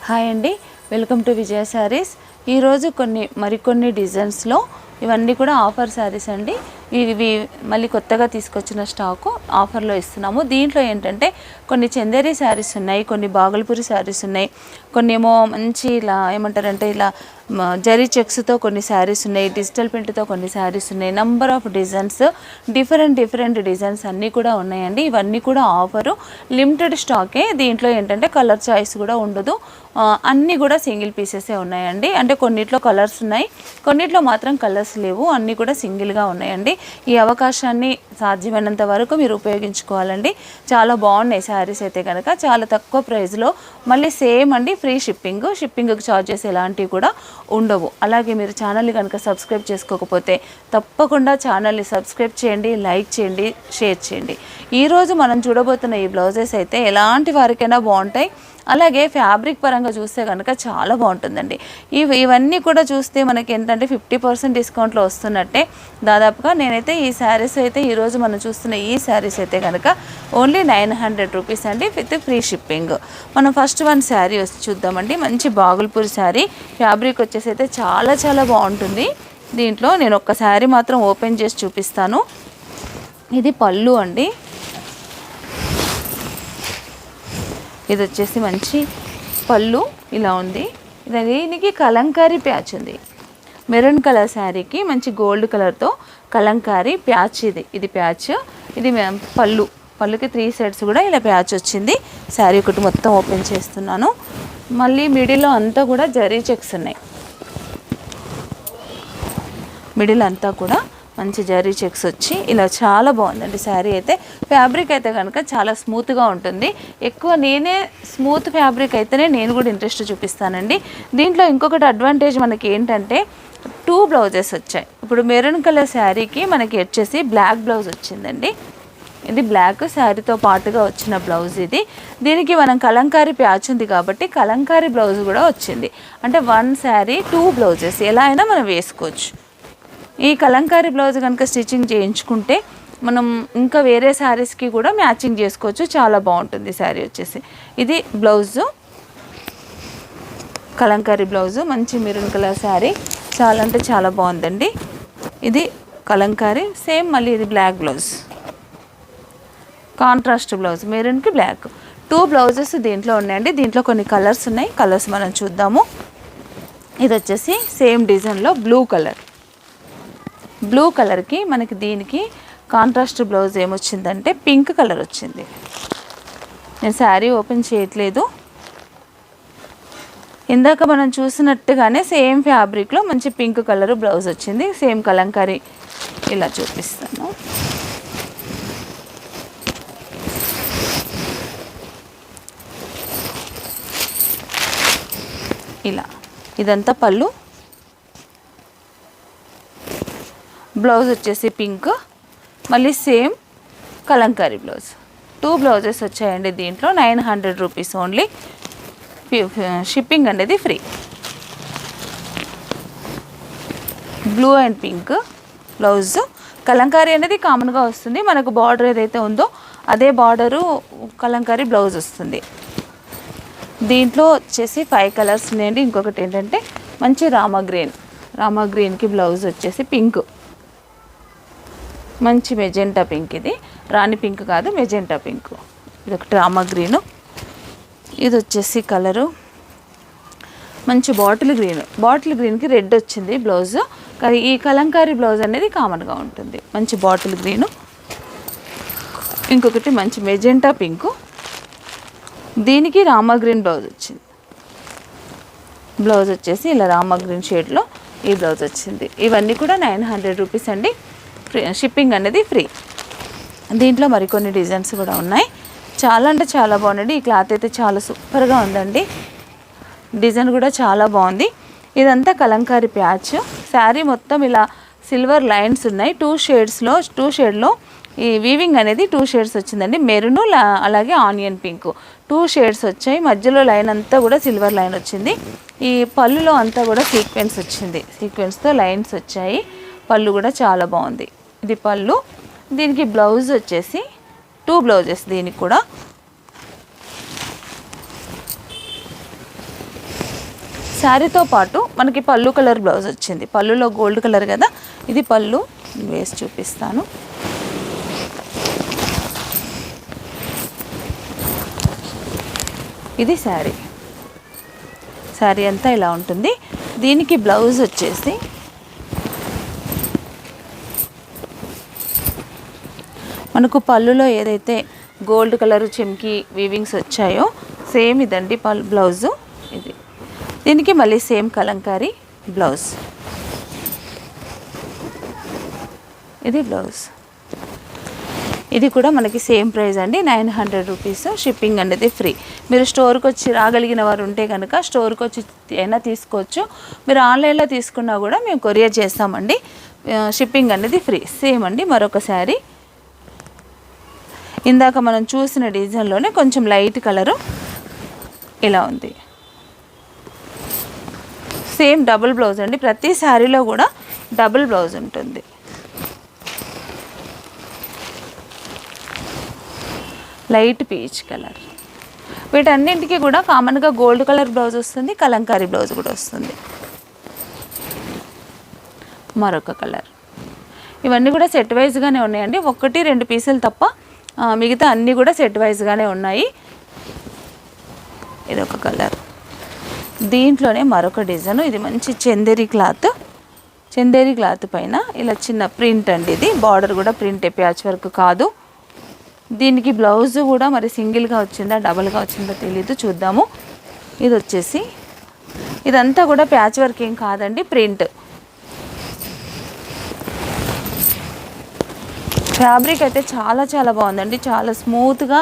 Hi అండి, welcome to విజయ శారీస్. ఈరోజు మరికొన్ని డిజైన్స్లో ఇవన్నీ కూడా ఆఫర్ శారీస్ అండి. ఇవి మళ్ళీ కొత్తగా తీసుకొచ్చిన స్టాకు ఆఫర్లో ఇస్తున్నాము. దీంట్లో ఏంటంటే కొన్ని చందేరి శారీస్ ఉన్నాయి, కొన్ని బాగల్పూరి శారీస్ ఉన్నాయి, కొన్ని ఏమో మంచి ఇలా ఏమంటారంటే ఇలా జరీ చెక్స్తో కొన్ని శారీస్ ఉన్నాయి, డిజిటల్ ప్రింట్తో కొన్ని శారీస్ ఉన్నాయి. Number of designs, different designs అన్నీ కూడా ఉన్నాయండి. ఇవన్నీ కూడా ఆఫరు, లిమిటెడ్ స్టాకే. దీంట్లో ఏంటంటే కలర్ చాయిస్ కూడా ఉండదు, అన్నీ కూడా సింగిల్ పీసెసే ఉన్నాయండి. అంటే కొన్నిట్లో కలర్స్ ఉన్నాయి, కొన్నిట్లో మాత్రం కలర్స్ లేవు, అన్నీ కూడా సింగిల్గా ఉన్నాయండి. ఈ అవకాశాన్ని సాధ్యమైనంత వరకు మీరు ఉపయోగించుకోవాలండి. చాలా బాగున్నాయి శారీస్ అయితే కనుక, చాలా తక్కువ ప్రైస్లో. మళ్ళీ సేమ్ అండి, ఫ్రీ షిప్పింగ్కి ఛార్జెస్ ఎలాంటివి కూడా ఉండవు. అలాగే మీరు ఛానల్ని కనుక సబ్స్క్రైబ్ చేసుకోకపోతే తప్పకుండా ఛానల్ని సబ్స్క్రైబ్ చేయండి, లైక్ చేయండి, షేర్ చేయండి. ఈరోజు మనం చూడబోతున్న ఈ బ్లౌజెస్ అయితే ఎలాంటి వారికైనా బాగుంటాయి. అలాగే ఫ్యాబ్రిక్ పరంగా చూస్తే కనుక చాలా బాగుంటుందండి. ఇవన్నీ కూడా చూస్తే మనకి ఏంటంటే 50% డిస్కౌంట్లో వస్తున్నట్టే. దాదాపుగా నేనైతే ఈ శారీస్ అయితే ఈరోజు మనం చూస్తున్న ఈ శారీస్ అయితే కనుక ఓన్లీ 900 రూపీస్ అండి, విత్ ఫ్రీ షిప్పింగ్. మనం ఫస్ట్ వన్ శారీ వచ్చి చూద్దామండి. మంచి బాగుల్పూర్ శారీ, ఫ్యాబ్రిక్ వచ్చేసి అయితే చాలా బాగుంటుంది. దీంట్లో నేను ఒక్క శారీ మాత్రం ఓపెన్ చేసి చూపిస్తాను. ఇది పళ్ళు అండి. ఇది వచ్చేసి మంచి పళ్ళు ఇలా ఉంది. దీనికి కలంకారీ ప్యాచ్ ఉంది. మెరూన్ కలర్ శారీకి మంచి గోల్డ్ కలర్తో కలంకారీ ప్యాచ్. ఇది ప్యాచ్. ఇది పళ్ళుకి 3 సైడ్స్ కూడా ఇలా ప్యాచ్ వచ్చింది. శారీ ఒకటి మొత్తం ఓపెన్ చేస్తున్నాను. మళ్ళీ మిడిల్లో అంతా కూడా జరీ చెక్స్ ఉన్నాయి. మిడిల్ అంతా కూడా మంచి జరీ చెక్స్ వచ్చి ఇలా చాలా బాగుందండి శారీ అయితే. ఫ్యాబ్రిక్ అయితే కనుక చాలా స్మూత్గా ఉంటుంది. ఎక్కువ నేనే స్మూత్ ఫ్యాబ్రిక్ అయితేనే నేను కూడా ఇంట్రెస్ట్ చూపిస్తానండి. దీంట్లో ఇంకొకటి అడ్వాంటేజ్ మనకి ఏంటంటే 2 బ్లౌజెస్ వచ్చాయి. ఇప్పుడు మెరూన్ కలర్ శారీకి మనకి వచ్చేసి బ్లాక్ బ్లౌజ్ వచ్చిందండి. ఇది బ్లాక్ శారీతో పాటుగా వచ్చిన బ్లౌజ్ ఇది. దీనికి మనం కలంకారీ ప్యాచ్ ఉంది కాబట్టి కలంకారీ బ్లౌజ్ కూడా వచ్చింది. అంటే 1 శారీ 2 బ్లౌజెస్ ఎలా అయినా మనం వేసుకోవచ్చు. ఈ కలంకారీ బ్లౌజ్ కనుక స్టిచ్చింగ్ చేయించుకుంటే మనం ఇంకా వేరే శారీస్కి కూడా మ్యాచింగ్ చేసుకోవచ్చు. చాలా బాగుంటుంది శారీ వచ్చేసి. ఇది బ్లౌజు, కలంకారీ బ్లౌజు, మంచి మెరూన్ కలర్ శారీ. చాలా అంటే చాలా బాగుందండి. ఇది కలంకారీ సేమ్. మళ్ళీ ఇది బ్లాక్ బ్లౌజ్, కాంట్రాస్ట్ బ్లౌజ్, మెరూన్కి బ్లాక్. 2 బ్లౌజెస్ దీంట్లో ఉన్నాయండి. దీంట్లో కొన్ని కలర్స్ ఉన్నాయి, కలర్స్ మనం చూద్దాము. ఇది వచ్చేసి సేమ్ డిజైన్లో బ్లూ కలర్కి మనకి దీనికి కాంట్రాస్ట్ బ్లౌజ్ ఏమొచ్చిందంటే పింక్ కలర్ వచ్చింది. నేను శారీ ఓపెన్ చేయట్లేదు. ఇందాక మనం చూసినట్టుగానే సేమ్ ఫ్యాబ్రిక్లో మంచి పింక్ కలర్ బ్లౌజ్ వచ్చింది. సేమ్ కలంకారీ. ఇలా చూపిస్తాను. ఇలా ఇదంతా పళ్ళు, బ్లౌజ్ వచ్చేసి పింక్, మళ్ళీ సేమ్ కలంకారీ బ్లౌజ్. 2 బ్లౌజెస్ వచ్చాయండి. దీంట్లో 900 రూపీస్ ఓన్లీ. షిప్పింగ్ అనేది free. Blue and pink blouse. Kalamkari అనేది కామన్గా వస్తుంది. మనకు బార్డర్ ఏదైతే ఉందో అదే బార్డరు కలంకారీ బ్లౌజ్ వస్తుంది. దీంట్లో వచ్చేసి 5 కలర్స్ ఉన్నాయండి. ఇంకొకటి ఏంటంటే మంచి రామా గ్రీన్కి బ్లౌజ్ వచ్చేసి పింక్, మంచి మెజెంటా పింక్. ఇది రాణి పింక్ కాదు, మెజెంటా పింక్. ఇది ఒకటి రామా గ్రీను. ఇది వచ్చేసి కలరు మంచి బాటిల్ గ్రీన్కి రెడ్ వచ్చింది బ్లౌజ్. కానీ ఈ కలంకారీ బ్లౌజ్ అనేది కామన్గా ఉంటుంది. మంచి బాటిల్ గ్రీను. ఇంకొకటి మంచి మెజెంటా పింకు, దీనికి రామా గ్రీన్ బ్లౌజ్ వచ్చింది. బ్లౌజ్ వచ్చేసి ఇలా రామా గ్రీన్ షేడ్లో ఈ బ్లౌజ్ వచ్చింది. ఇవన్నీ కూడా 900 రూపీస్ అండి. షిప్పింగ్ అనేది ఫ్రీ. దీంట్లో మరికొన్ని డిజైన్స్ కూడా ఉన్నాయి. చాలా అంటే చాలా బాగుందండి. ఈ క్లాత్ అయితే చాలా సూపర్గా ఉందండి. డిజైన్ కూడా చాలా బాగుంది. ఇదంతా కలంకారీ ప్యాచ్. శారీ మొత్తం ఇలా సిల్వర్ లైన్స్ ఉన్నాయి. 2 షేడ్లో ఈ వీవింగ్ అనేది 2 షేడ్స్ వచ్చిందండి. మెరూన్ అలాగే ఆనియన్ పింక్ 2 షేడ్స్ వచ్చాయి. మధ్యలో లైన్ అంతా కూడా సిల్వర్ లైన్ వచ్చింది. ఈ పళ్ళులో అంతా కూడా సీక్వెన్స్ వచ్చింది. సీక్వెన్స్తో లైన్స్ వచ్చాయి. పళ్ళు కూడా చాలా బాగుంది. ఇది పళ్ళు. దీనికి బ్లౌజ్ వచ్చేసి 2 బ్లౌజెస్. దీనికి కూడా శారీతో పాటు మనకి పళ్ళు కలర్ బ్లౌజ్ వచ్చింది. పళ్ళులో గోల్డ్ కలర్ కదా, ఇది పళ్ళు వేసి చూపిస్తాను. ఇది శారీ అంతా ఇలా ఉంటుంది. దీనికి బ్లౌజ్ వచ్చేసి మనకు పళ్ళులో ఏదైతే గోల్డ్ కలర్ చెమ్కి వీవింగ్స్ వచ్చాయో సేమ్ ఇదండి బ్లౌజు. ఇది దీనికి మళ్ళీ సేమ్ కలంకారీ బ్లౌజ్. ఇది బ్లౌజ్. ఇది కూడా మనకి సేమ్ ప్రైస్ అండి, 900 రూపీస్. షిప్పింగ్ అనేది ఫ్రీ. మీరు స్టోర్కి వచ్చి రాగలిగిన వారు ఉంటే కనుక స్టోర్కి వచ్చి అయినా తీసుకోవచ్చు. మీరు ఆన్లైన్లో తీసుకున్నా కూడా మేము కొరియర్ చేస్తామండి. షిప్పింగ్ అనేది ఫ్రీ. సేమ్ అండి మరొక శారీ. ఇందాక మనం చూసిన డిజైన్లోనే కొంచెం లైట్ కలరు ఇలా ఉంది. సేమ్ డబుల్ బ్లౌజ్ అండి. ప్రతి శారీలో కూడా డబుల్ బ్లౌజ్ ఉంటుంది. Light peach colour. వీటన్నింటికి కూడా కామన్గా గోల్డ్ కలర్ బ్లౌజ్ వస్తుంది, కలంకారీ బ్లౌజ్ కూడా వస్తుంది. మరొక కలర్. ఇవన్నీ కూడా సెట్ వైజ్గానే ఉన్నాయండి, 1-2 పీసులు తప్ప మిగతా అన్నీ కూడా సెట్ వైజ్గానే ఉన్నాయి. ఇదొక కలర్. దీంట్లోనే మరొక డిజైన్. ఇది మంచి చందేరి క్లాత్ పైన ఇలా చిన్న ప్రింట్ అండి. ఇది బార్డర్ కూడా ప్రింట్, ప్యాచ్ వర్క్ కాదు. దీనికి బ్లౌజ్ కూడా మరి సింగిల్గా వచ్చిందా డబల్గా వచ్చిందో తెలీదు, చూద్దాము. ఇది వచ్చేసి ఇదంతా కూడా ప్యాచ్ వర్క్ ఏం కాదండి, ప్రింట్. ఫ్యాబ్రిక్ అయితే చాలా బాగుందండి, చాలా స్మూత్గా,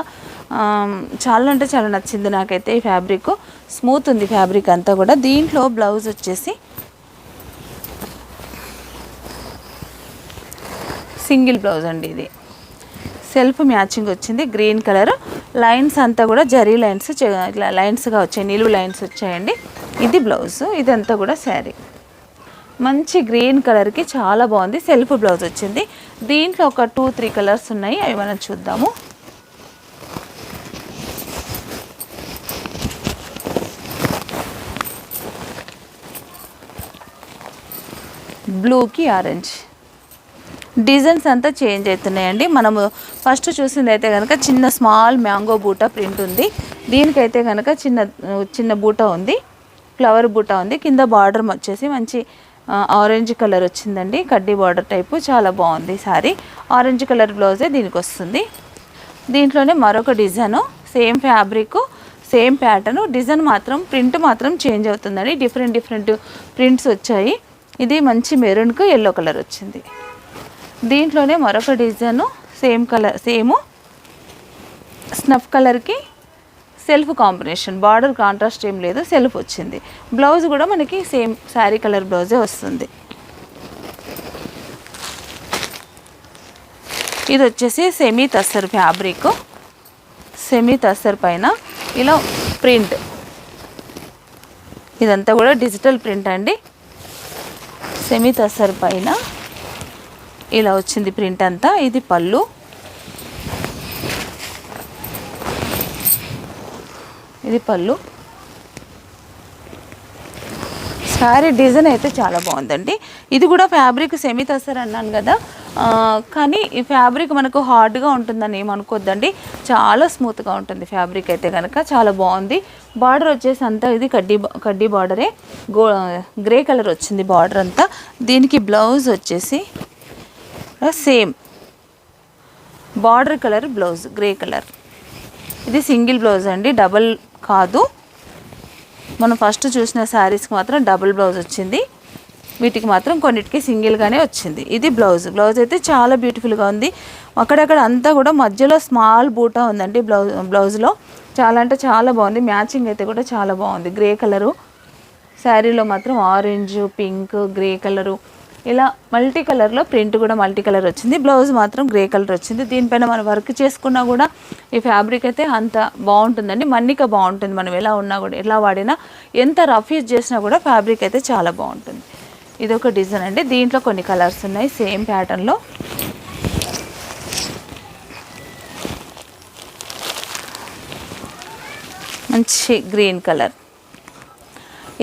చాలా అంటే చాలా నచ్చింది నాకైతే. ఈ ఫ్యాబ్రిక్ స్మూత్ ఉంది, ఫ్యాబ్రిక్ అంతా కూడా. దీంట్లో బ్లౌజ్ వచ్చేసి సింగిల్ బ్లౌజ్ అండి. ఇది సెల్ఫ్ మ్యాచింగ్ వచ్చింది, గ్రీన్ కలర్. లైన్స్ అంతా కూడా జరీ లైన్స్, ఇట్లా లైన్స్గా వచ్చాయి, నిలువు లైన్స్ వచ్చాయండి. ఇది బ్లౌజ్. ఇదంతా కూడా శారీ మంచి గ్రీన్ కలర్కి చాలా బాగుంది. సెల్ఫ్ బ్లౌజ్ వచ్చింది. దీంట్లో ఒక 2-3 కలర్స్ ఉన్నాయి, అవి మనం చూద్దాము. బ్లూకి ఆరెంజ్. డిజైన్స్ అంతా చేంజ్ అవుతున్నాయండి. మనము ఫస్ట్ చూసింది అయితే కనుక చిన్న స్మాల్ మ్యాంగో బూటా ప్రింట్ ఉంది. దీనికైతే కనుక చిన్న బూటా ఉంది, ఫ్లవర్ బూటా ఉంది. కింద బార్డర్ వచ్చేసి మంచి ఆరెంజ్ కలర్ వచ్చిందండి, కడ్డీ బార్డర్ టైపు. చాలా బాగుంది సారీ. ఆరెంజ్ కలర్ బ్లౌజే దీనికి వస్తుంది. దీంట్లోనే మరొక design, same fabric, same pattern. Design మాత్రం ప్రింట్ మాత్రం చేంజ్ అవుతుందండి. డిఫరెంట్ ప్రింట్స్ వచ్చాయి. ఇది మంచి మెరూన్కు ఎల్లో కలర్ వచ్చింది. దీంట్లోనే మరొక design, same colour, same snuff కలర్కి సెల్ఫ్ కాంబినేషన్. బార్డర్ కాంట్రాస్ట్ ఏం లేదు, సెల్ఫ్ వచ్చింది. బ్లౌజ్ కూడా మనకి సేమ్ శారీ కలర్ బ్లౌజే వస్తుంది. ఇది వచ్చేసి semi tussar fabric. Semi tussar పైన ఇలా ప్రింట్. ఇదంతా కూడా డిజిటల్ ప్రింట్ అండి. సెమీ తస్సర్ పైన ఇలా వచ్చింది ప్రింట్ అంతా. ఇది పళ్ళు. ఇది పళ్ళు. శారీ డిజైన్ అయితే చాలా బాగుందండి. ఇది కూడా ఫ్యాబ్రిక్ సెమీ తస్సర్ అన్నాను కదా, కానీ ఈ ఫ్యాబ్రిక్ మనకు హార్డ్గా ఉంటుందని ఏమనుకోద్దండి, చాలా స్మూత్గా ఉంటుంది ఫ్యాబ్రిక్ అయితే కనుక. చాలా బాగుంది. బార్డర్ వచ్చేసి అంతా ఇది కడ్డీ బార్డరే, గ్రే కలర్ వచ్చింది బార్డర్ అంతా. దీనికి బ్లౌజ్ వచ్చేసి same border colour blouse, grey colour. ఇది సింగిల్ బ్లౌజ్ అండి, డబల్ కాదు. మనం ఫస్ట్ చూసిన శారీస్కి మాత్రం డబుల్ బ్లౌజ్ వచ్చింది, వీటికి మాత్రం కొన్నిటికి సింగిల్గానే వచ్చింది. ఇది బ్లౌజ్. బ్లౌజ్ అయితే చాలా బ్యూటిఫుల్గా ఉంది. అక్కడక్కడ అంతా కూడా మధ్యలో స్మాల్ బూటా ఉందండి బ్లౌజ్లో. చాలా అంటే చాలా బాగుంది. మ్యాచింగ్ అయితే కూడా చాలా బాగుంది. గ్రే కలరు శారీలో మాత్రం ఆరెంజ్, పింక్, గ్రే కలరు, ఇలా మల్టీ కలర్లో ప్రింట్ కూడా మల్టీ కలర్ వచ్చింది. బ్లౌజ్ మాత్రం గ్రే కలర్ వచ్చింది. దీనిపైన మనం వర్క్ చేసుకున్నా కూడా ఈ ఫ్యాబ్రిక్ అయితే అంత బాగుంటుందండి. మన్నిక బాగుంటుంది. మనం ఎలా ఉన్నా కూడా, ఎలా వాడినా, ఎంత రఫ్ యూజ్ చేసినా కూడా ఫ్యాబ్రిక్ అయితే చాలా బాగుంటుంది. ఇదొక డిజైన్ అండి. దీంట్లో కొన్ని కలర్స్ ఉన్నాయి సేమ్ ప్యాటర్న్లో. మంచి గ్రీన్ కలర్.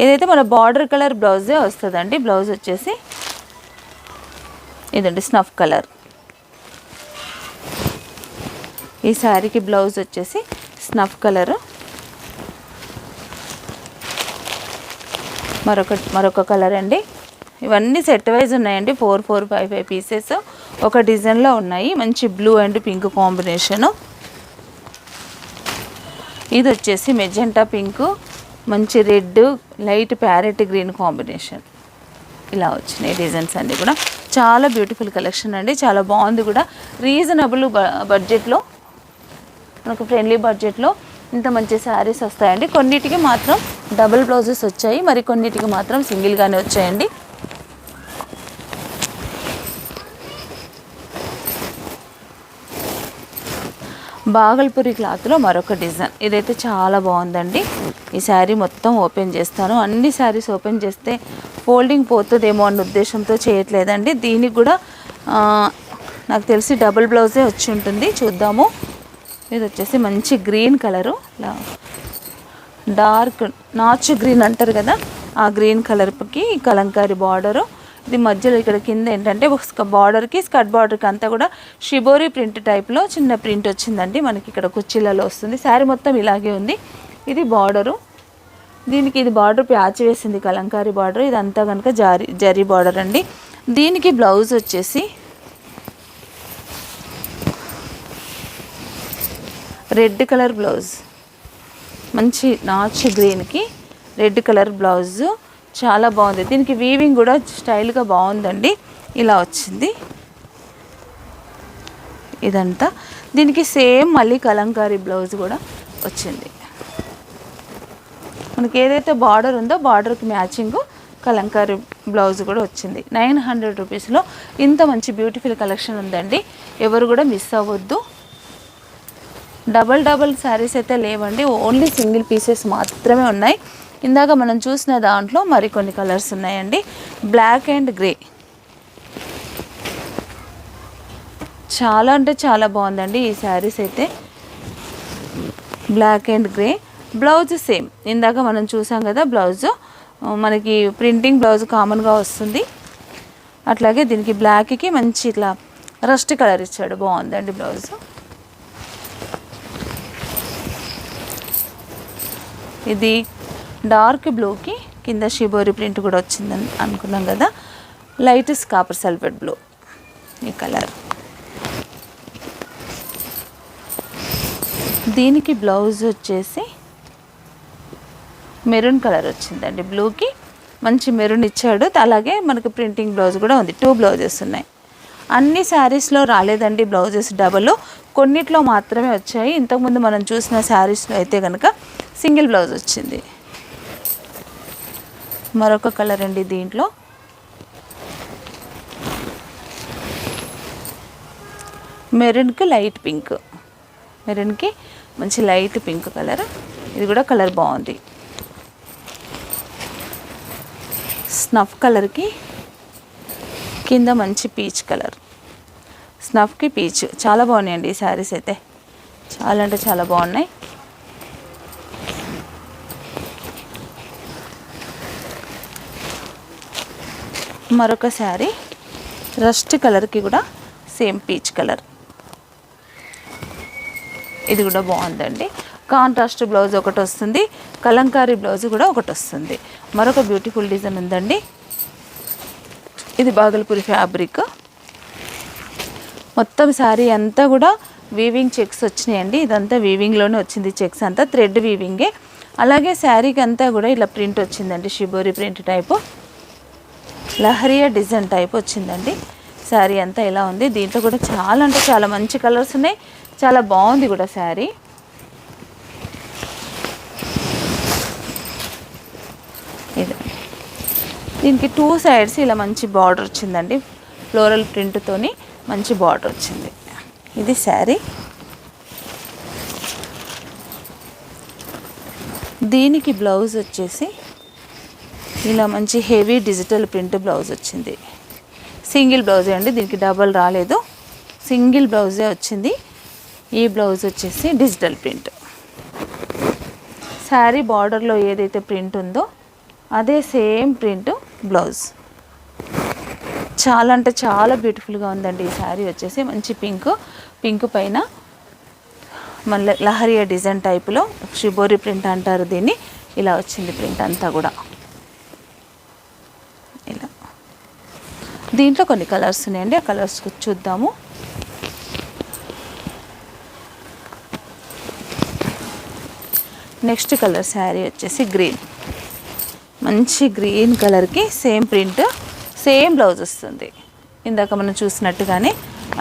ఏదైతే మన బార్డర్ కలర్ బ్లౌజే వస్తుందండి. బ్లౌజ్ వచ్చేసి ఇదండి స్నఫ్ కలర్. ఈ శారీకి బ్లౌజ్ వచ్చేసి స్నఫ్ కలరు. మరొక కలర్ అండి. ఇవన్నీ సెట్ వైజ్ ఉన్నాయండి. 4, 4, 5 పీసెస్ ఒక డిజైన్లో ఉన్నాయి. మంచి బ్లూ అండ్ పింక్ కాంబినేషను. ఇది వచ్చేసి మెజెంటా పింక్, మంచి red, light parrot green combination. ఇలా వచ్చినాయి డిజైన్స్ అన్నీ కూడా. చాలా బ్యూటిఫుల్ కలెక్షన్ అండి. చాలా బాగుంది కూడా. రీజనబుల్ బడ్జెట్లో, మనకు ఫ్రెండ్లీ బడ్జెట్లో ఇంత మంచి శారీస్ వస్తాయండి. కొన్నిటికి మాత్రం డబుల్ బ్లౌజెస్ వచ్చాయి, మరి కొన్నిటికి మాత్రం సింగిల్గానే వచ్చాయండి. బాగల్పూరి క్లాత్లో మరొక డిజైన్. ఇదైతే చాలా బాగుందండి. ఈ శారీ మొత్తం ఓపెన్ చేస్తాను. అన్ని శారీస్ ఓపెన్ చేస్తే ఫోల్డింగ్ పోతుందేమో అన్న ఉద్దేశంతో చేయట్లేదండి. దీనికి కూడా నాకు తెలిసి డబుల్ బ్లౌజే వచ్చి ఉంటుంది. చూద్దాము. ఇది వచ్చేసి మంచి గ్రీన్ కలరు, డార్క్ నాచు గ్రీన్ అంటారు కదా, ఆ గ్రీన్ కలర్కి కలంకారీ బార్డరు. ఇది మధ్యలో ఇక్కడ కింద ఏంటంటే బార్డర్కి, స్కర్ట్ బార్డర్కి అంతా కూడా షిబోరి ప్రింట్ టైప్లో చిన్న ప్రింట్ వచ్చిందండి. మనకి ఇక్కడ కుర్చీలలో వస్తుంది. శారీ మొత్తం ఇలాగే ఉంది. ఇది బార్డరు. దీనికి ఇది బార్డర్ ప్యాచ్ వేసింది కలంకారీ బార్డర్. ఇదంతా కనుక జరీ బార్డర్ అండి. దీనికి బ్లౌజ్ వచ్చేసి రెడ్ కలర్ బ్లౌజ్, మంచి నాచు గ్రీన్కి రెడ్ కలర్ బ్లౌజు. చాలా బాగుంది. దీనికి వీవింగ్ కూడా స్టైల్గా బాగుందండి. ఇలా వచ్చింది ఇదంతా. దీనికి సేమ్ మళ్ళీ కలంకారీ బ్లౌజ్ కూడా వచ్చింది. మనకి ఏదైతే బార్డర్ ఉందో బార్డర్కి మ్యాచింగ్ కలంకారీ బ్లౌజ్ కూడా వచ్చింది. 900 రూపీస్లో ఇంత మంచి బ్యూటిఫుల్ కలెక్షన్ ఉందండి. ఎవరు కూడా మిస్ అవ్వద్దు. డబల్ శారీస్ అయితే లేవండి. ఓన్లీ సింగిల్ పీసెస్ మాత్రమే ఉన్నాయి. ఇందాక మనం చూసిన దాంట్లో మరికొన్ని కలర్స్ ఉన్నాయండి. బ్లాక్ అండ్ గ్రే, చాలా అంటే చాలా బాగుందండి ఈ శారీస్ అయితే. Black and grey blouse same ఇందాక మనం చూసాం కదా. బ్లౌజు మనకి ప్రింటింగ్ బ్లౌజ్ కామన్గా వస్తుంది. అట్లాగే దీనికి బ్లాక్కి మంచి ఇట్లా రస్ట్ కలర్ ఇచ్చాడు. బాగుందండి బ్లౌజు. ఇది డార్క్ బ్లూకి కింద షిబోరి ప్రింట్ కూడా వచ్చిందని అనుకున్నాం కదా. లైట్ కాపర్ సల్ఫేట్ బ్లూ ఈ కలర్. దీనికి బ్లౌజ్ వచ్చేసి మెరూన్ కలర్ వచ్చిందండి. బ్లూకి మంచి మెరూన్ ఇచ్చాడు. అలాగే మనకు ప్రింటింగ్ బ్లౌజ్ కూడా ఉంది. 2 బ్లౌజెస్ ఉన్నాయి. అన్ని శారీస్లో రాలేదండి బ్లౌజెస్ డబల్. కొన్నిట్లో మాత్రమే వచ్చాయి. ఇంతకుముందు మనం చూసిన శారీస్లో అయితే కనుక సింగిల్ బ్లౌజ్ వచ్చింది. మరొక కలర్ అండి. దీంట్లో మెరూన్కి లైట్ పింక్, మెరూన్కి మంచి లైట్ పింక్ కలర్. ఇది కూడా కలర్ బాగుంది. స్నఫ్ కలర్కి కింద మంచి పీచ్ కలర్, స్నఫ్కి పీచ్. చాలా బాగున్నాయండి ఈ శారీస్ అయితే. చాలా అంటే చాలా బాగున్నాయి. మరొక శారీ రస్ట్ కలర్కి కూడా సేమ్ పీచ్ కలర్. ఇది కూడా బాగుందండి. కాంట్రాస్ట్ బ్లౌజ్ ఒకటి వస్తుంది, కలంకారీ బ్లౌజ్ కూడా ఒకటి వస్తుంది. మరొక బ్యూటిఫుల్ డిజైన్ ఉందండి. ఇది బాగల్పూరి ఫ్యాబ్రిక్. మొత్తం శారీ అంతా కూడా వీవింగ్ చెక్స్ వచ్చినాయండి. ఇదంతా వీవింగ్లోనే వచ్చింది. చెక్స్ అంతా థ్రెడ్ వీవింగే. అలాగే శారీకి అంతా కూడా ఇలా ప్రింట్ వచ్చిందండి. Shibori print type, leheriya design type వచ్చిందండి. శారీ అంతా ఇలా ఉంది. దీంట్లో కూడా చాలా అంటే చాలా మంచి కలర్స్ ఉన్నాయి. చాలా బాగుంది కూడా శారీ. ఇది దీనికి 2 సైడ్స్ ఇలా మంచి బార్డర్ వచ్చిందండి. ఫ్లోరల్ ప్రింట్తోని మంచి బార్డర్ వచ్చింది. ఇది శారీ. దీనికి బ్లౌజ్ వచ్చేసి ఇలా మంచి హెవీ డిజిటల్ ప్రింట్ బ్లౌజ్ వచ్చింది. సింగిల్ బ్లౌజే అండి. దీనికి డబల్ రాలేదు, సింగిల్ బ్లౌజే వచ్చింది. ఈ బ్లౌజ్ వచ్చేసి డిజిటల్ ప్రింట్. శారీ బార్డర్లో ఏదైతే ప్రింట్ ఉందో అదే సేమ్ ప్రింట్ బ్లౌజ్. చాలా అంటే చాలా బ్యూటిఫుల్గా ఉందండి ఈ శారీ వచ్చేసి. మంచి పింక్ పైన మళ్ళీ లహరియా డిజైన్ టైపులో షిబోరి ప్రింట్ అంటారు దీన్ని. ఇలా వచ్చింది ప్రింట్ అంతా కూడా. ఇలా దీంట్లో కొన్ని కలర్స్ ఉన్నాయండి, ఆ కలర్స్ చూద్దాము. నెక్స్ట్ కలర్ శారీ వచ్చేసి గ్రీన్, మంచి గ్రీన్ కలర్కి సేమ్ ప్రింట్, సేమ్ బ్లౌజ్ వస్తుంది. ఇందాక మనం చూసినట్టుగానే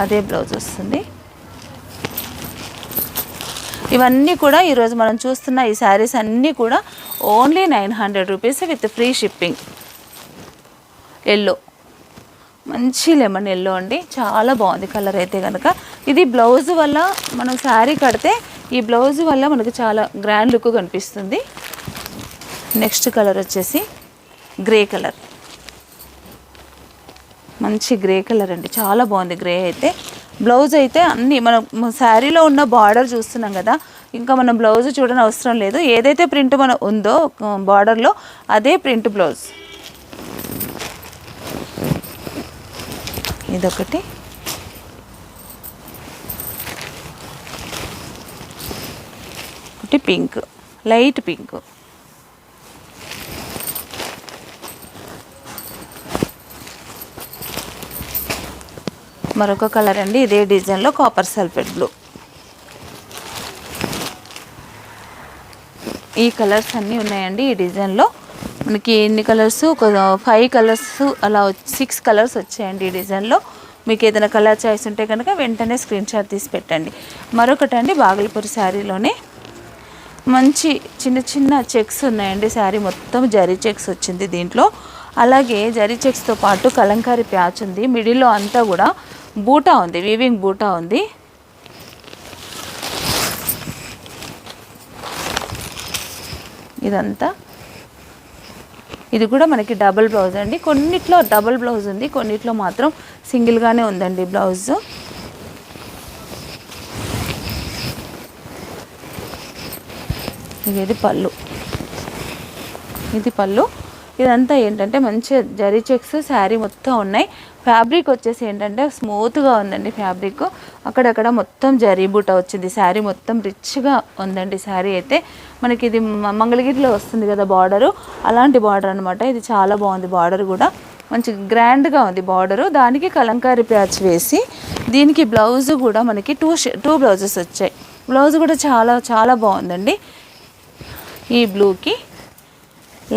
అదే బ్లౌజ్ వస్తుంది. ఇవన్నీ కూడా ఈరోజు మనం చూస్తున్న ఈ శారీస్ అన్నీ కూడా only 900 rupees with free shipping. Yellow, మంచి లెమన్ ఎల్లో అండి, చాలా బాగుంది కలర్ అయితే కనుక. ఇది బ్లౌజ్ వల్ల మనం శారీ కడితే ఈ బ్లౌజ్ వల్ల మనకు చాలా గ్రాండ్ లుక్ కనిపిస్తుంది. నెక్స్ట్ కలర్ వచ్చేసి గ్రే కలర్, మంచి గ్రే కలర్ అండి, చాలా బాగుంది గ్రే అయితే. బ్లౌజ్ అయితే అన్నీ మనం శారీలో ఉన్న బార్డర్ చూస్తున్నాం కదా, ఇంకా మనం బ్లౌజ్ చూడని అవసరం లేదు. ఏదైతే ప్రింట్ మన ఉందో బార్డర్లో అదే ప్రింట్ బ్లౌజ్. ఇదొకటి, ఒకటి పింక్, లైట్ పింక్. మరొక కలర్ అండి, ఇదే డిజైన్లో కాపర్ సల్ఫేట్ బ్లూ. ఈ కలర్స్ అన్నీ ఉన్నాయండి ఈ డిజైన్లో. మనకి ఎన్ని కలర్స్, ఒక 5 కలర్స్ అలా 6 కలర్స్ వచ్చాయండి ఈ డిజైన్లో. మీకు ఏదైనా కలర్ చాయిస్ ఉంటే కనుక వెంటనే స్క్రీన్ షాట్ తీసి పెట్టండి. మరొకటి అండి, బాగల్పూర్ శారీలోనే మంచి చిన్న చిన్న చెక్స్ ఉన్నాయండి. శారీ మొత్తం జరీ చెక్స్ వచ్చింది దీంట్లో. అలాగే జరీ చెక్స్తో పాటు కలంకారీ ప్యాచ్ ఉంది. మిడిల్లో అంతా కూడా బూటా ఉంది, వీవింగ్ బూటా ఉంది. ఇదంతా, ఇది కూడా మనకి డబుల్ బ్లౌజ్ అండి. కొన్నిట్లో డబుల్ బ్లౌజ్ ఉంది, కొన్నిట్లో మాత్రం సింగిల్గానే ఉందండి బ్లౌజ్. ఇది పళ్ళు, ఇది పళ్ళు. ఇదంతా ఏంటంటే మంచి జరీ చెక్స్ శారీ మొత్తం ఉన్నాయి. ఫ్యాబ్రిక్ వచ్చేసి ఏంటంటే స్మూత్గా ఉందండి ఫ్యాబ్రిక్. అక్కడక్కడ మొత్తం జరీ బూట వచ్చింది. శారీ మొత్తం రిచ్గా ఉందండి శారీ అయితే. మనకి ఇది మంగళగిరిలో వస్తుంది కదా బార్డరు, అలాంటి బార్డర్ అనమాట. ఇది చాలా బాగుంది బార్డర్ కూడా, మంచి గ్రాండ్గా ఉంది బార్డరు. దానికి కలంకారీ ప్యాచ్ వేసి దీనికి బ్లౌజ్ కూడా మనకి టూ బ్లౌజెస్ వచ్చాయి. బ్లౌజ్ కూడా చాలా చాలా బాగుందండి. ఈ బ్లూకి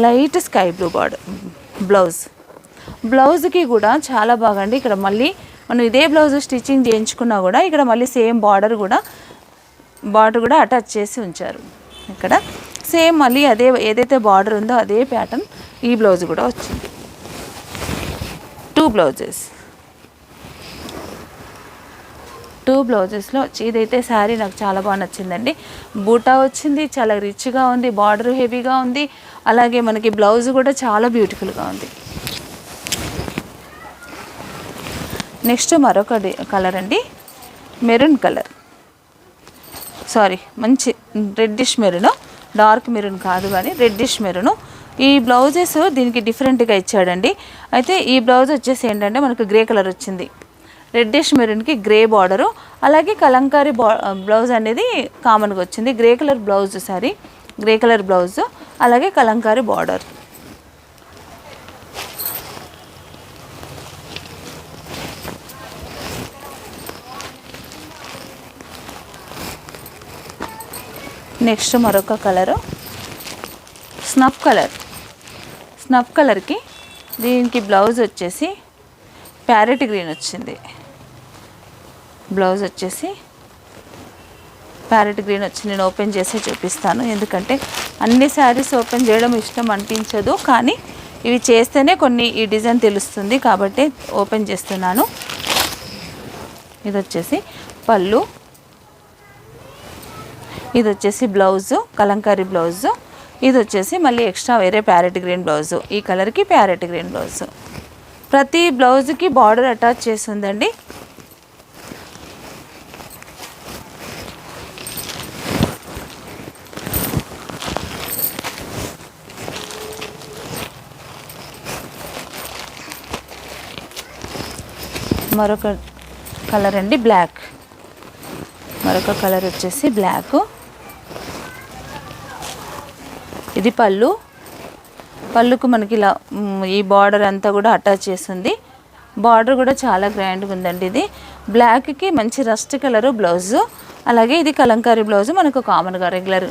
లైట్ స్కై బ్లూ బార్డర్ బ్లౌజ్కి కూడా చాలా బాగండి. ఇక్కడ మళ్ళీ మనం ఇదే బ్లౌజ్ స్టిచ్చింగ్ చేయించుకున్నా కూడా ఇక్కడ మళ్ళీ సేమ్ బార్డర్ కూడా అటాచ్ చేసి ఉంచారు. ఇక్కడ సేమ్ మళ్ళీ అదే ఏదైతే బార్డర్ ఉందో అదే ప్యాటర్న్ ఈ బ్లౌజ్ కూడా వచ్చింది. 2 బ్లౌజెస్లో ఇదైతే శారీ నాకు చాలా బాగా నచ్చిందండి. బూటా వచ్చింది, చాలా రిచ్గా ఉంది, బార్డర్ హెవీగా ఉంది. అలాగే మనకి బ్లౌజ్ కూడా చాలా బ్యూటిఫుల్గా ఉంది. నెక్స్ట్ మరొక కలర్ అండి, మెరూన్ కలర్, మంచి రెడ్డిష్ మెరూన్, డార్క్ మెరూన్ కాదు కానీ రెడ్డిష్ మెరూన్. ఈ బ్లౌజెస్ దీనికి డిఫరెంట్గా ఇచ్చాడండి. అయితే ఈ బ్లౌజ్ వచ్చేసి ఏంటంటే మనకు గ్రే కలర్ వచ్చింది. రెడ్డిష్ మెరూన్కి గ్రే బార్డరు, అలాగే కలంకారీ బ్లౌజ్ అనేది కామన్గా వచ్చింది. గ్రే కలర్ బ్లౌజ్ అలాగే కలంకారీ బార్డర్. నెక్స్ట్ మరొక కలరు స్నఫ్ కలర్కి దీనికి బ్లౌజ్ వచ్చేసి ప్యారెట్ గ్రీన్ వచ్చింది. బ్లౌజ్ వచ్చేసి ప్యారెట్ గ్రీన్ వచ్చింది. నేను ఓపెన్ చేసి చూపిస్తాను, ఎందుకంటే అన్ని శారీస్ ఓపెన్ చేయడం ఇష్టం అనిపించదు, కానీ ఇవి చేస్తేనే కొన్ని ఈ డిజైన్ తెలుస్తుంది కాబట్టి ఓపెన్ చేస్తున్నాను. ఇది వచ్చేసి పళ్ళు, ఇది వచ్చేసి బ్లౌజు, కలంకారీ బ్లౌజు. ఇది వచ్చేసి మళ్ళీ ఎక్స్ట్రా వేరే ప్యారెట్ గ్రీన్ బ్లౌజు. ఈ కలర్కి ప్యారెట్ గ్రీన్ బ్లౌజు. ప్రతి బ్లౌజ్కి బార్డర్ అటాచ్ చేసి ఉందండి. మరొక కలర్ అండి బ్లాక్. మరొక కలర్ వచ్చేసి బ్లాక్. ఇది పళ్ళుకు మనకి ఇలా ఈ బార్డర్ అంతా కూడా అటాచ్ చేస్తుంది. బార్డర్ కూడా చాలా గ్రాండ్గా ఉందండి. ఇది బ్లాక్కి మంచి రస్ట్ కలరు బ్లౌజు. అలాగే ఇది కలంకారీ బ్లౌజు, మనకు కామన్గా రెగ్యులర్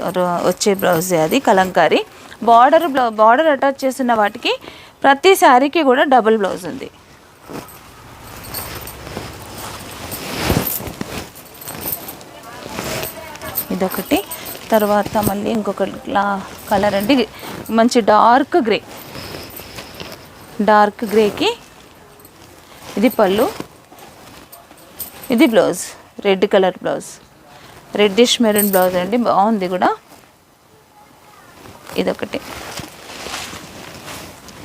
వచ్చే బ్లౌజే అది కలంకారీ. బార్డర్ అటాచ్ చేసిన వాటికి ప్రతి శారీకి కూడా డబుల్ బ్లౌజ్ ఉంది. ఇదొకటి. తర్వాత మళ్ళీ ఇంకొక కలర్ అండి, మంచి డార్క్ గ్రేకి ఇది పళ్ళు, ఇది blouse, red colour blouse, reddish maroon blouse అండి, బాగుంది కూడా. ఇదొకటి.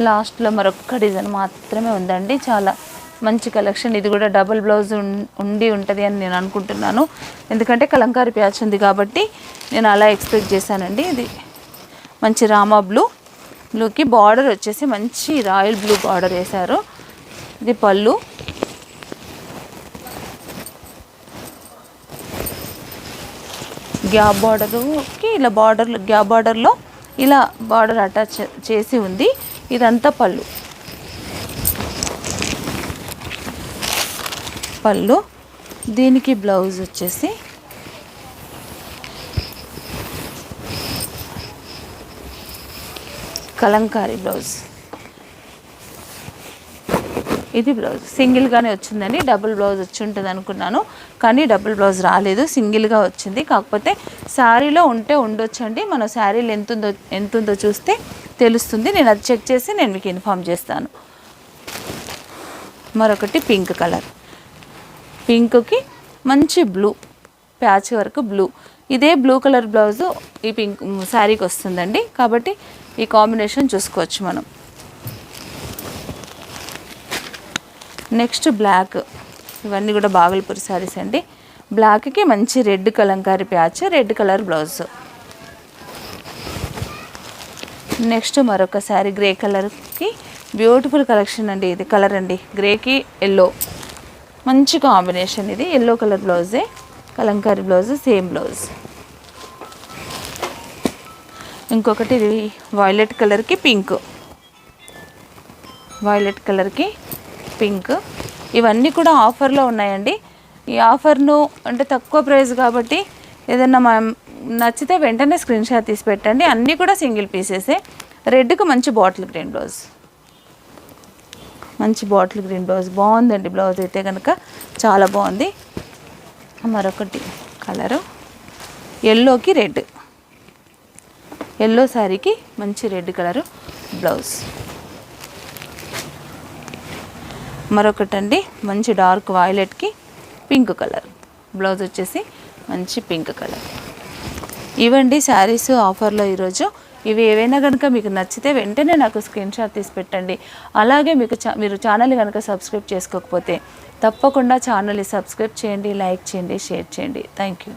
లాస్ట్లో మరొక డిజైన్ మాత్రమే ఉందండి, చాలా మంచి కలెక్షన్. ఇది కూడా డబుల్ బ్లౌజ్ ఉంటుంది అని నేను అనుకుంటున్నాను, ఎందుకంటే కలంకారీ ప్యాచ్ ఉంది కాబట్టి నేను అలా ఎక్స్పెక్ట్ చేశానండి. ఇది మంచి రామా బ్లూకి బార్డర్ వచ్చేసి మంచి రాయల్ బ్లూ బార్డర్ వేశారు. ఇది పళ్ళు, గ్యాప్ బార్డర్కి ఇలా గ్యాప్ బార్డర్లో ఇలా బార్డర్ అటాచ్ చేసి ఉంది. ఇదంతా పళ్ళు. దీనికి బ్లౌజ్ వచ్చేసి కలంకారీ బ్లౌజ్. ఇది బ్లౌజ్ సింగిల్గానే వచ్చిందండి, డబుల్ బ్లౌజ్ వచ్చి ఉంటుంది అనుకున్నాను, కానీ డబుల్ బ్లౌజ్ రాలేదు, సింగిల్గా వచ్చింది. కాకపోతే శారీలో ఉండొచ్చండి, మన శారీలో ఎంత ఉందో చూస్తే తెలుస్తుంది. నేను అది చెక్ చేసి నేను మీకు ఇన్ఫామ్ చేస్తాను. మరొకటి పింక్ కలర్, పింక్కి మంచి బ్లూ ప్యాచ్ వర్క్ బ్లూ. ఇదే బ్లూ కలర్ బ్లౌజు ఈ పింక్ శారీకి వస్తుందండి, కాబట్టి ఈ కాంబినేషన్ చూసుకోవచ్చు మనం. Next black. ఇవన్నీ కూడా బాగల్పూర్ శారీస్ అండి. బ్లాక్కి మంచి red kalamkari patch, red colour blouse. Next మరొక శారీ గ్రే కలర్కి బ్యూటిఫుల్ కలెక్షన్ అండి. ఇది కలర్ అండి, గ్రేకి ఎల్లో, మంచి కాంబినేషన్. ఇది ఎల్లో కలర్ బ్లౌజే, కలంకారీ బ్లౌజ్, సేమ్ బ్లౌజ్. ఇంకొకటి ఇది వైలెట్ కలర్కి పింక్. ఇవన్నీ కూడా ఆఫర్లో ఉన్నాయండి. ఈ ఆఫర్ను అంటే తక్కువ ప్రైస్ కాబట్టి ఏదన్నా నచ్చితే వెంటనే స్క్రీన్ షాట్ తీసి పెట్టండి. అన్నీ కూడా సింగిల్ పీసెసే. రెడ్కి మంచి బాటిల్ గ్రీన్ బ్లౌజ్, బాగుందండి. బ్లౌజ్ అయితే కనుక చాలా బాగుంది. మరొకటి కలరు ఎల్లోకి రెడ్, ఎల్లో శారీకి మంచి రెడ్ కలరు బ్లౌజ్. మరొకటండి మంచి డార్క్ వైలెట్కి పింక్ కలర్ బ్లౌజ్, వచ్చేసి మంచి పింక్ కలర్. ఇవండి శారీస్ ఆఫర్లో ఈరోజు. ఇవి ఏవైనా కనుక మీకు నచ్చితే వెంటనే నాకు స్క్రీన్ షాట్ తీసి పెట్టండి. అలాగే మీరు ఛానల్ కనుక సబ్స్క్రైబ్ చేసుకోకపోతే తప్పకుండా ఛానల్ని సబ్స్క్రైబ్ చేయండి, లైక్ చేయండి, షేర్ చేయండి. Thank you.